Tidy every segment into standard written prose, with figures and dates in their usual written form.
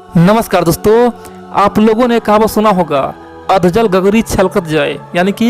नमस्कार दोस्तों, आप लोगों ने कहावत सुना होगा, अधजल गगरी छलकत जाए। यानी कि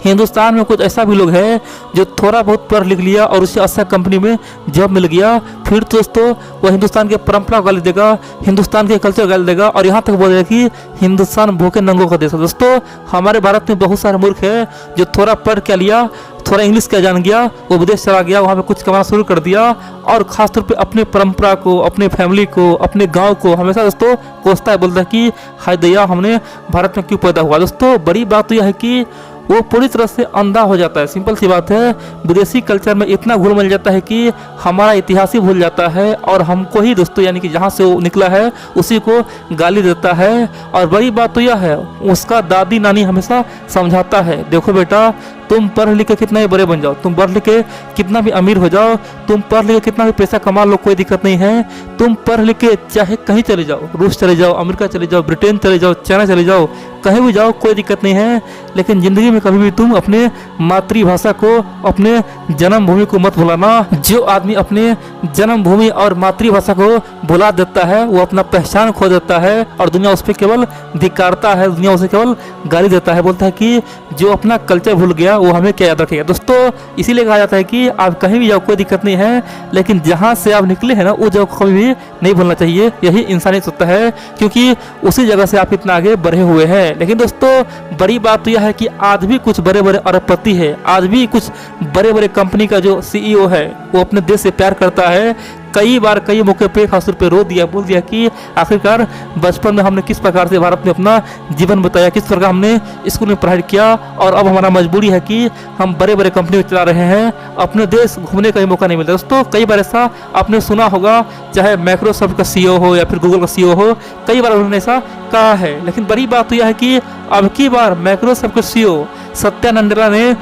हिंदुस्तान में कुछ ऐसा भी लोग हैं जो थोड़ा बहुत पढ़ लिख लिया और उसे अच्छा कंपनी में जॉब मिल गया, फिर तो दोस्तों वह हिंदुस्तान के परंपरा को गाली देगा, हिंदुस्तान के कल्चर गाली देगा और यहाँ तक बोलेगा कि हिंदुस्तान भूखे नंगों का देश है। दोस्तों हमारे भारत में बहुत सारे मूर्ख है जो थोड़ा पढ़ क्या लिया, थोड़ा इंग्लिश क्या जान गया, वो विदेश चला गया, वहाँ पे कुछ कमाना शुरू कर दिया और खासतौर पे अपने परंपरा को, अपने फैमिली को, अपने गांव को हमेशा दोस्तों कोसता है, बोलता है कि हाय दैया हमने भारत में क्यों पैदा हुआ। दोस्तों बड़ी बात तो यह है कि वो पूरी तरह से अंधा हो जाता है। सिंपल सी बात है, विदेशी कल्चर में इतना घुल मिल जाता है कि हमारा इतिहास ही भूल जाता है और हमको ही दोस्तों यानी कि जहाँ से वो निकला है उसी को गाली देता है। और बड़ी बात तो यह है, उसका दादी नानी हमेशा समझाता है, देखो बेटा तुम पढ़ लिख के कितना भी बड़े बन जाओ, तुम पढ़ लिख के कितना भी अमीर हो जाओ, तुम पढ़ लिख के कितना भी पैसा कमा लो, कोई दिक्कत नहीं है। तुम पढ़ लिख के चाहे कहीं चले जाओ, रूस चले जाओ, अमेरिका चले जाओ, ब्रिटेन चले जाओ, चाइना चले जाओ, कहीं भी जाओ कोई दिक्कत नहीं है, लेकिन ज़िंदगी में कभी भी तुम अपने मातृभाषा को, अपने जन्मभूमि को मत भुलाना। जो आदमी अपने जन्मभूमि और मातृभाषा को भुला देता है वो अपना पहचान खो देता है और दुनिया उस पर केवल धिक्कारता है, दुनिया उसे केवल गाली देता है, बोलता है कि जो अपना कल्चर भूल गया वो हमें क्या याद रखेगा। दोस्तों इसीलिए कहा जाता है कि आप कहीं भी जाओ कोई दिक्कत नहीं है, लेकिन जहाँ से आप निकले हैं ना वो जगह कभी भी नहीं भूलना चाहिए। यही इंसानियत होता है, क्योंकि उसी जगह से आप इतना आगे बढ़े हुए हैं। लेकिन दोस्तों बड़ी बात तो यह है कि आज भी कुछ बड़े बड़े अरबपति है, आज भी कुछ बड़े बड़े कंपनी का जो सीईओ है वो अपने देश से प्यार करता है। कई बार कई मौके पे खासतौर पे रो दिया, बोल दिया कि आखिरकार बचपन में हमने किस प्रकार से भारत में अपना जीवन बताया, किस प्रकार हमने स्कूल में पढ़ाई किया और अब हमारा मजबूरी है कि हम बड़े बड़े कंपनी में चला रहे हैं, अपने देश घूमने का ही मौका नहीं मिलता। दोस्तों कई बार ऐसा आपने सुना होगा, चाहे माइक्रोसॉफ्ट का सीईओ हो या फिर गूगल का सीईओ हो, कई बार उन्होंने ऐसा कहा है। लेकिन बड़ी बात तो यह है कि अब की बार माइक्रोसॉफ्ट के सीईओ सत्या नडेला ने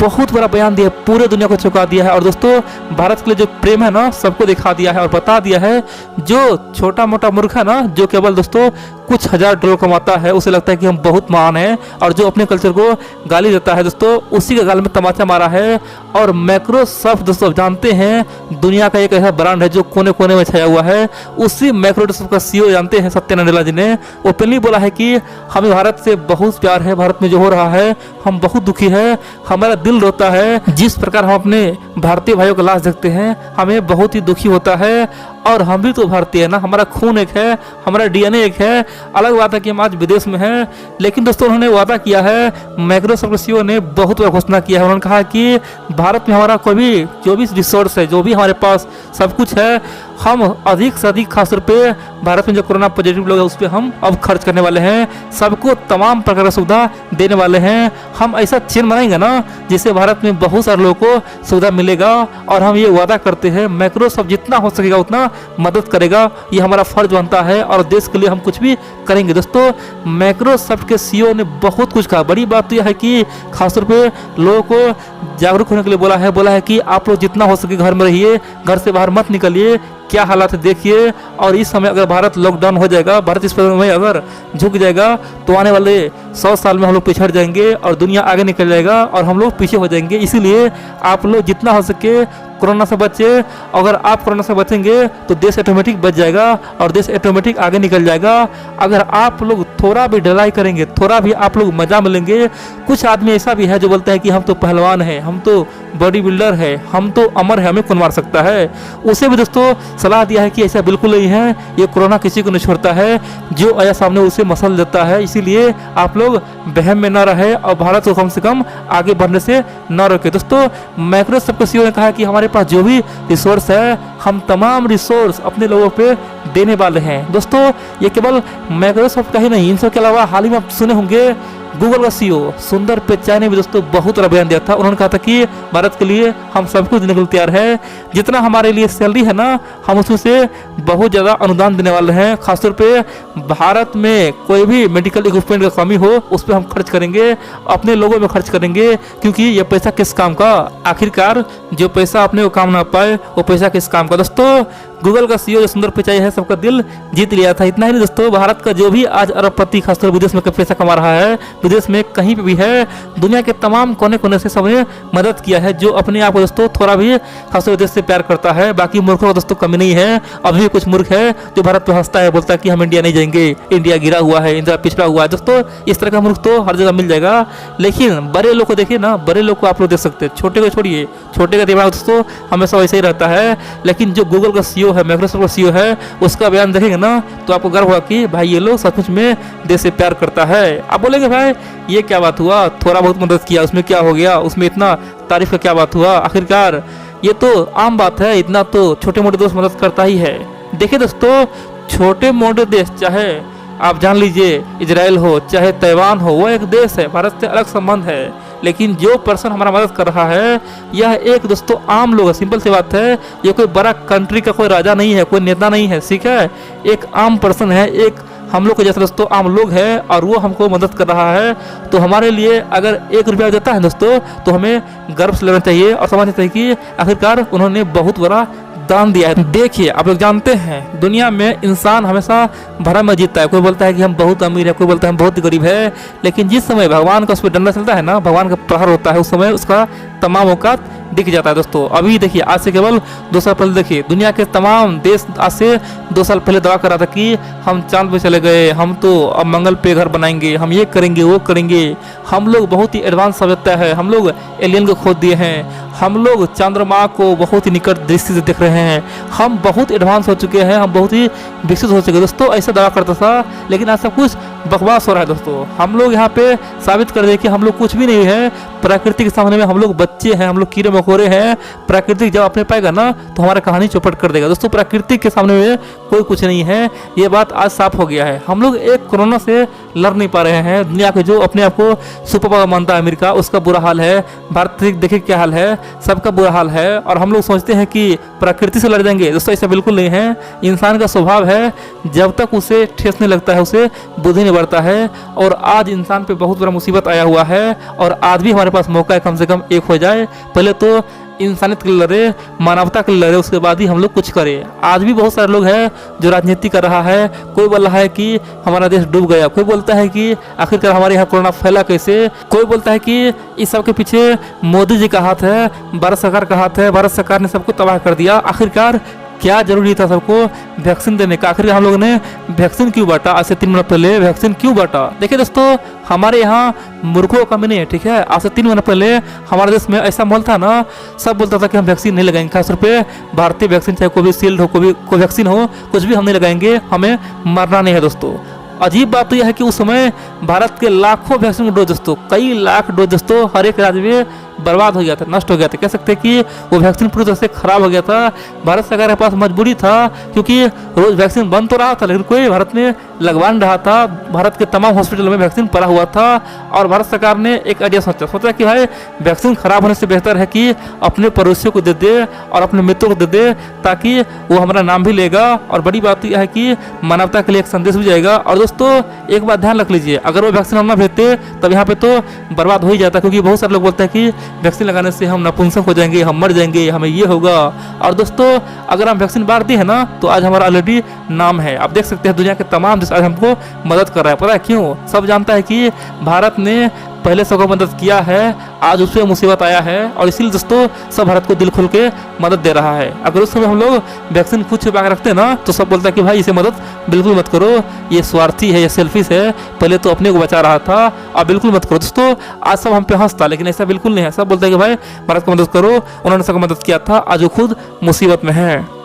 बहुत बड़ा बयान दिया, पूरे दुनिया को चौंका दिया है और दोस्तों भारत के लिए जो प्रेम है ना सबको दिखा दिया है और बता दिया है। जो छोटा मोटा मूर्ख है ना, जो केवल दोस्तों कुछ $1000 कमाता है, उसे लगता है कि हम बहुत महान हैं, और जो अपने कल्चर को गाली देता है दोस्तों उसी के गाल में तमाचा मारा है। और माइक्रोसॉफ्ट दोस्तों जानते हैं दुनिया का एक ऐसा ब्रांड है जो कोने कोने में छाया हुआ है, उसी माइक्रोसॉफ्ट का सीईओ जानते हैं सत्या नडेला जी ने ओपनली बोला है कि हमें भारत से बहुत प्यार है, भारत में जो हो रहा है हम बहुत दुखी है, हमारा दिल रोता है, जिस प्रकार हम अपने भारतीय भाइयों का लाश देखते हैं हमें बहुत ही दुखी होता है। और हम भी तो भारतीय है ना, हमारा खून एक है, हमारा डीएनए एक है। अलग बात है कि हम आज विदेश में हैं, लेकिन दोस्तों उन्होंने वादा किया है, माइक्रोसॉफ्ट के सीईओ ने बहुत बड़ा घोषणा किया है। उन्होंने कहा कि भारत में हमारा कोई भी जो भी रिसोर्स है, जो भी हमारे पास सब कुछ है, हम अधिक से अधिक खासतौर पे भारत में जो कोरोना पॉजिटिव लोग हैं उस पर हम अब खर्च करने वाले हैं, सबको तमाम प्रकार की सुविधा देने वाले हैं। हम ऐसा चेन बनाएंगे ना जिससे भारत में बहुत सारे लोगों को सुविधा मिलेगा और हम ये वादा करते हैं माइक्रोसॉफ्ट जितना हो सकेगा उतना मदद करेगा, ये हमारा फर्ज बनता है और देश के लिए हम कुछ भी करेंगे। दोस्तों माइक्रोसॉफ्ट के सीईओ ने बहुत कुछ कहा। बड़ी बात तो यह है कि खासतौर पे लोगों को जागरूक होने के लिए बोला है कि आप लोग जितना हो सके घर में रहिए, घर से बाहर मत निकलिए, क्या हालात है देखिए। और इस समय अगर भारत लॉकडाउन हो जाएगा, भारत इस समय अगर झुक जाएगा तो आने वाले 100 साल में हम लोग पिछड़ जाएंगे और दुनिया आगे निकल जाएगा और हम लोग पीछे हो जाएंगे। इसीलिए आप लोग जितना हो सके कोरोना से बचे। अगर आप कोरोना से बचेंगे तो देश ऑटोमेटिक बच जाएगा और देश ऑटोमेटिक आगे निकल जाएगा। अगर आप लोग थोड़ा भी ढलाई करेंगे, थोड़ा भी आप लोग मजा मिलेंगे। कुछ आदमी ऐसा भी है जो बोलता है कि हम तो पहलवान हैं, हम तो बॉडी बिल्डर है, हम तो अमर है, हमें कौन मार सकता है। उसे भी दोस्तों सलाह दिया है कि ऐसा बिल्कुल नहीं है, ये कोरोना किसी को नहीं छोड़ता है, जो आया सामने उसे मसल देता है। इसीलिए आप लोग बहम में न रहे और भारत को कम से कम आगे बढ़ने से न रोके। दोस्तों माइक्रोसॉफ्ट के सीईओ ने कहा कि हमारे पास जो भी रिसोर्स है हम तमाम रिसोर्स अपने लोगों पे देने वाले हैं। दोस्तों ये केवल माइक्रोसॉफ्ट का ही नहीं, इन सब के अलावा हाल ही में आप सुने होंगे गूगल का सीईओ सुंदर पिचाई ने भी दोस्तों बहुत बड़ा बयान दिया था। उन्होंने कहा था कि भारत के लिए हम सब कुछ देने के लिए तैयार है, जितना हमारे लिए सैलरी है ना हम उसमें से बहुत ज़्यादा अनुदान देने वाले हैं। खासतौर पे भारत में कोई भी मेडिकल इक्विपमेंट का कमी हो उस पर हम खर्च करेंगे, अपने लोगों में खर्च करेंगे, क्योंकि ये पैसा किस काम का, आखिरकार जो पैसा अपने को काम ना पाए वो पैसा किस काम का। दोस्तों गूगल का सीईओ जो सुंदर पिचाई है सबका दिल जीत लिया था। इतना ही नहीं दोस्तों, भारत का जो भी आज अरबपति खासतौर विदेश में पैसा कमा रहा है, विदेश में कहीं पे भी है, दुनिया के तमाम कोने कोने से सबने मदद किया है। जो अपने आप को दोस्तों थोड़ा भी खासतौर देश से प्यार करता है, बाकी मूर्खों को दोस्तों कमी नहीं है। अभी भी कुछ मूर्ख है जो भारत पे हंसता है, बोलता है कि हम इंडिया नहीं जाएंगे, इंडिया गिरा हुआ है, इंडिया पिछड़ा हुआ है। दोस्तों इस तरह का मूर्ख तो हर जगह मिल जाएगा। लेकिन बड़े लोग को देखिए ना, बड़े लोग को आप लोग देख सकते हैं, छोटे को छोड़िए, छोटे का दिमाग दोस्तों हमेशा वैसे ही रहता है। लेकिन जो गूगल का सीईओ है, माइक्रोसॉफ्ट का सीईओ है, उसका बयान देखेंगे ना तो आपको गर्व होगा कि भाई ये लोग सचमुच में देश से प्यार करता है। आप बोलेंगे भाई ये क्या बात हुआ, थोड़ा बहुत मदद किया उसमें क्या हो गया, उसमें इतना तारीफ का क्या बात हुआ। आखिरकार ये तो आम बात है, इतना तो छोटे मोटे दोस्त मदद करता ही है। देखिए दोस्तों, छोटे मोटे देश, चाहे आप जान लीजिए इजराइल हो, चाहे ताइवान हो, वो एक देश है, भारत से अलग संबंध है। लेकिन जो पर्सन हमारा मदद कर रहा है यह एक दोस्तों आम लोग है। सिंपल सी बात है, ये कोई बड़ा कंट्री का कोई राजा नहीं है, कोई नेता नहीं है, ठीक है, एक आम पर्सन है, एक हम लोग के जैसे दोस्तों आम लोग हैं, और वो हमको मदद कर रहा है। तो हमारे लिए अगर 1 रुपया देता है दोस्तों तो हमें गर्व से लेना चाहिए और समझना चाहिए कि आखिरकार उन्होंने बहुत बड़ा दान दिया है। देखिए आप लोग जानते हैं दुनिया में इंसान हमेशा भरा में जीतता है। कोई बोलता है कि हम बहुत अमीर है, कोई बोलता है हम बहुत गरीब है। लेकिन जिस समय भगवान का उस पर डंडा चलता है ना, भगवान का प्रहार होता है, उस समय उसका तमाम औकात दिख जाता है। दोस्तों अभी देखिए, आज से केवल 2 साल पहले देखिए दुनिया के तमाम देश आज से 2 साल पहले दावा कर रहा था कि हम चांद पे चले गए, हम तो अब मंगल पे घर बनाएंगे, हम ये करेंगे वो करेंगे, हम लोग बहुत ही एडवांस सभ्यता है, हम लोग एलियन को खोद दिए हैं, हम लोग चंद्रमा को बहुत ही निकट दृष्टि से देख रहे हैं, हम बहुत एडवांस हो चुके हैं, हम बहुत ही विकसित हो चुके हैं। दोस्तों ऐसा दावा करता था, लेकिन आज सब कुछ बकवास हो रहा है। दोस्तों हम लोग यहाँ पे साबित कर दे कि हम लोग कुछ भी नहीं है, प्रकृति के सामने में हम लोग बच्चे हैं, हम लोग कीड़े मकोड़े हैं। प्रकृति जब अपने पाएगा ना तो हमारा कहानी चौपट कर देगा। दोस्तों प्रकृति के सामने में कोई कुछ नहीं है, ये बात आज साफ हो गया है। हम लोग एक कोरोना से लड़ नहीं पा रहे हैं। दुनिया के जो अपने आप को सुपर पावर मानता है, अमेरिका, उसका बुरा हाल है, भारत देखिए क्या हाल है, सबका बुरा हाल है। और हम लोग सोचते हैं कि प्रकृति से लड़ जाएंगे। दोस्तों ऐसा बिल्कुल नहीं है। इंसान का स्वभाव है, जब तक उसे ठेस नहीं लगता है उसे बुद्धि नहीं बढ़ता है। और आज इंसान पे बहुत बड़ा मुसीबत आया हुआ है, और आज भी हमारे पास मौका है कम से कम एक हो जाए। पहले तो इंसानियत के लिए लड़े, मानवता के लिए लड़े, उसके बाद ही हम लोग कुछ करें। आज भी बहुत सारे लोग हैं जो राजनीति कर रहा है। कोई बोल रहा है कि हमारा देश डूब गया, कोई बोलता है कि आखिरकार हमारे यहाँ कोरोना फैला कैसे, कोई बोलता है कि इस सब के पीछे मोदी जी का हाथ है, भारत सरकार का हाथ है, भारत सरकार ने सबको तबाह कर दिया। आखिरकार क्या जरूरी था सबको वैक्सीन देने का? आखिर हम लोगों ने वैक्सीन क्यों बांटा? आज से 3 महीने पहले वैक्सीन क्यों बांटा? देखिए दोस्तों, हमारे यहाँ मूर्खों का कमी नहीं है, ठीक है। आज से 3 महीने पहले हमारे देश में ऐसा माहौल था ना, सब बोलता था कि हम वैक्सीन नहीं लगाएंगे, खासतौर पे भारतीय वैक्सीन, चाहे कोविशील्ड हो, कोवैक्सीन हो, कुछ भी हम नहीं लगाएंगे, हमें मरना नहीं है। दोस्तों अजीब बात तो यह है कि उस समय भारत के लाखों वैक्सीन डोज, दोस्तों कई लाख डोज दोस्तों हर एक राज्य में बर्बाद हो गया था, नष्ट हो गया था। कह सकते हैं कि वो वैक्सीन पूरी तरह से खराब हो गया था। भारत सरकार के पास मजबूरी था, क्योंकि रोज वैक्सीन बन तो रहा था लेकिन कोई भारत में लगवा नहीं रहा था। भारत के तमाम हॉस्पिटल में वैक्सीन पड़ा हुआ था, और भारत सरकार ने एक आइडिया सोचा कि भाई वैक्सीन खराब होने से बेहतर है कि अपने पड़ोसियों को दे दे और अपने मित्रों को दे दे, ताकि वो हमारा नाम भी लेगा। और बड़ी बात तो यह है कि मानवता के लिए एक संदेश भी जाएगा। और दोस्तों एक बात ध्यान रख लीजिए, अगर वो वैक्सीन हम ना भेजते तब यहाँ पे तो बर्बाद हो ही जाता, क्योंकि बहुत सारे लोग बोलते हैं कि वैक्सीन लगाने से हम नपुंसक हो जाएंगे, हम मर जाएंगे, हमें ये होगा। और दोस्तों अगर हम वैक्सीन बांट दी है ना तो आज हमारा ऑलरेडी नाम है। आप देख सकते हैं दुनिया के तमाम देश आज हमको मदद कर रहा है। पता है क्यों? सब जानता है कि भारत ने पहले सबको मदद किया है, आज उस पर मुसीबत आया है, और इसीलिए दोस्तों सब भारत को दिल खोल के मदद दे रहा है। अगर उस समय हम लोग वैक्सीन खुद छुपा के रखते ना तो सब बोलता है कि भाई इसे मदद बिल्कुल मत करो, ये स्वार्थी है, ये सेल्फिश है, पहले तो अपने को बचा रहा था, अब बिल्कुल मत करो। दोस्तों आज सब हम पे हंसता, लेकिन ऐसा बिल्कुल नहीं है। सब बोलते हैं कि भाई भारत को मदद करो, उन्होंने सबको मदद किया था, आज वो खुद मुसीबत में है।